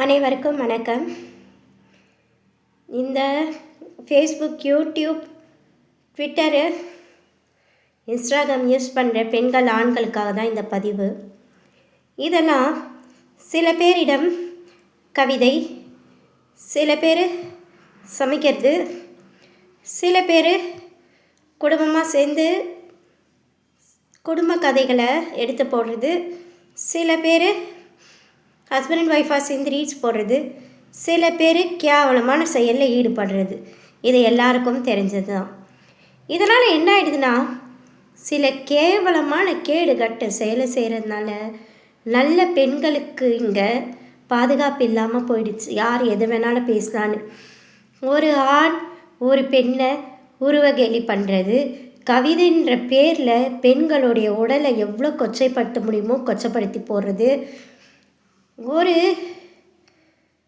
அனைவருக்கும் வணக்கம். இந்த Facebook, YouTube, Twitter, Instagram use பண்ணுற பெண்கள் ஆண்களுக்காக தான் இந்த பதிவு. இதெல்லாம் சில பேரிடம் கவிதை, சில பேர் சமைக்கிறது, சில பேர் குடும்பமாக சேர்ந்து குடும்ப கதைகளை எடுத்து போடுறது, சில பேர் ஹஸ்பண்ட் அண்ட் ஒய்ஃபாக சேர்ந்து ரீல்ஸ் போடுறது, சில பேர் கேவலமான செயலில் ஈடுபடுறது. இது எல்லாருக்கும் தெரிஞ்சது தான். இதனால் என்ன ஆகிடுதுன்னா, சில கேவலமான கேடுகட்ட செயலை செய்கிறதுனால நல்ல பெண்களுக்கு இங்கே பாதுகாப்பு இல்லாமல் போயிடுச்சு. யார் எது வேணாலும் பேசலான்னு. ஒரு ஆண் ஒரு பெண்ணை உருவகேலி பண்ணுறது, கவிதைன்ற பேரில் பெண்களுடைய உடலை எவ்வளோ கொச்சைப்படுத்த முடியுமோ கொச்சைப்படுத்தி போடுறது. ஒரு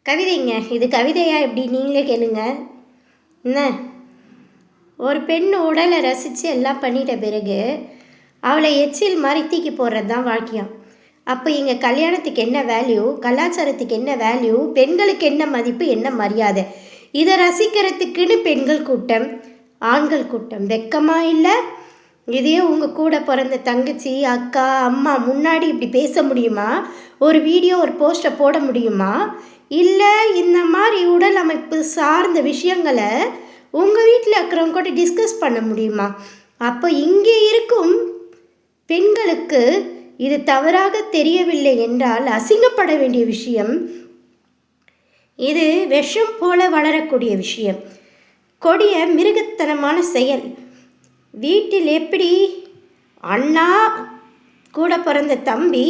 கவிதைங்க, இது கவிதையா எப்படி நீங்களே கேளுங்க. என்ன, ஒரு பெண் உடலை ரசித்து எல்லாம் பண்ணிட்ட பிறகு அவளை எச்சில் மாதிரி தூக்கி போடுறது தான் வாழ்க்கையாம். அப்போ இங்கே கல்யாணத்துக்கு என்ன வேல்யூ, கலாச்சாரத்துக்கு என்ன வேல்யூ, பெண்களுக்கு என்ன மதிப்பு, என்ன மரியாதை? இதை ரசிக்கிறதுக்குன்னு பெண்கள் கூட்டம், ஆண்கள் கூட்டம். வெக்கமாக இல்லை? இதையே உங்கள் கூட பிறந்த தங்கச்சி, அக்கா, அம்மா முன்னாடி இப்படி பேச முடியுமா? ஒரு வீடியோ, ஒரு போஸ்ட்டை போட முடியுமா? இல்லை இந்த மாதிரி உடல் அமைப்பு சார்ந்த விஷயங்களை உங்கள் வீட்டில் இருக்கிறவங்க கூட டிஸ்கஸ் பண்ண முடியுமா? அப்போ இங்கே இருக்கும் பெண்களுக்கு இது தவறாக தெரியவில்லை என்றால் அசிங்கப்பட வேண்டிய விஷயம். இது விஷம் போல வளரக்கூடிய விஷயம், கொடிய மிருகத்தனமான செயல். வீட்டில் எப்படி அண்ணா கூட பிறந்த தம்பி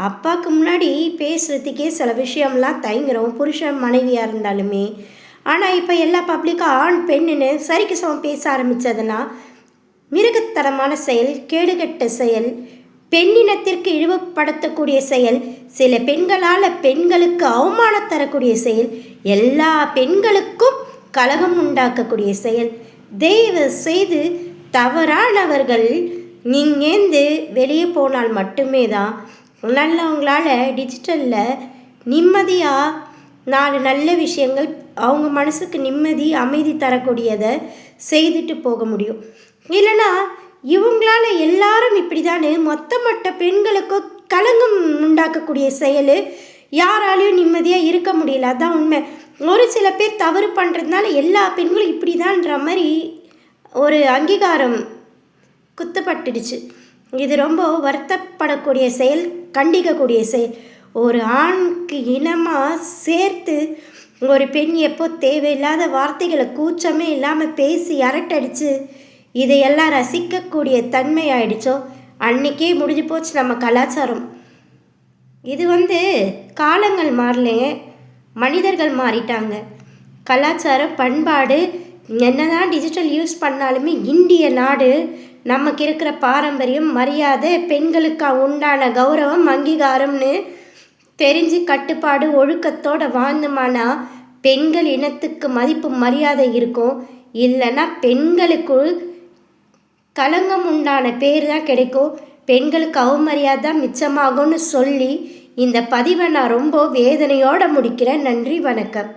அப்பாவுக்கு முன்னாடி பேசுகிறதுக்கே சில விஷயம்லாம் தயங்குறோம், புருஷன் மனைவியாக இருந்தாலுமே. ஆனால் இப்போ எல்லா பப்ளிக்காக ஆண் பெண்ணுன்னு சரிக்கு சமம் பேச ஆரம்பித்ததுன்னா மிருகத்தனமான செயல், கேடுகட்ட செயல், பெண்ணினத்திற்கு இழிவுபடுத்தக்கூடிய செயல், சில பெண்களால் பெண்களுக்கு அவமானம் தரக்கூடிய செயல், எல்லா பெண்களுக்கும் கலகம் உண்டாக்கக்கூடிய செயல். தயவு செய்து தவறானவர்கள் இங்கேருந்து வெளியே போனால் மட்டுமே தான் நல்லவங்களால் டிஜிட்டலில் நிம்மதியாக 4 நல்ல விஷயங்கள் அவங்க மனசுக்கு நிம்மதி அமைதி தரக்கூடியதை செய்துட்டு போக முடியும். இல்லைனா இவங்களால் எல்லாரும் இப்படி தானே மொத்தமட்ட பெண்களுக்கும் கலங்கம் உண்டாக்கக்கூடிய செயல், யாராலையும் நிம்மதியாக இருக்க முடியல. அதுதான் உண்மை. ஒரு சில பேர் தவறு பண்ணுறதுனால எல்லா பெண்களும் இப்படி தான்ற மாதிரி ஒரு அங்கீகாரம் குத்தப்பட்டுடுச்சு. இது ரொம்ப வருத்தப்படக்கூடிய செயல், கண்டிக்கக்கூடிய செயல். ஒரு ஆணுக்கு இனமாக சேர்த்து ஒரு பெண் எப்போ தேவையில்லாத வார்த்தைகளை கூச்சமே இல்லாமல் பேசி அரட்டடிச்சு இதையெல்லாம் ரசிக்கக்கூடிய தன்மை ஆயிடுச்சோ அன்றைக்கே முடிஞ்சு போச்சு நம்ம கலாச்சாரம். இது காலங்கள் மாறலையே, மனிதர்கள் மாறிட்டாங்க. கலாச்சாரம், பண்பாடு என்னதான் டிஜிட்டல் யூஸ் பண்ணாலுமே இந்திய நாடு, நமக்கு இருக்கிற பாரம்பரியம், மரியாதை, பெண்களுக்கு உண்டான கௌரவம், அங்கீகாரம்னு தெரிஞ்சு கட்டுப்பாடு ஒழுக்கத்தோடு வாழ்ந்தோமானா பெண்கள் இனத்துக்கு மதிப்பு மரியாதை இருக்கும். இல்லைன்னா பெண்களுக்குள் களங்கம் உண்டான பேர் தான் கிடைக்கும், பெண்களுக்கு அவமரியாதை தான் மிச்சமாகும்னு சொல்லி இந்த பதிவை நான் ரொம்ப வேதனையோடு முடிக்கிறேன். நன்றி, வணக்கம்.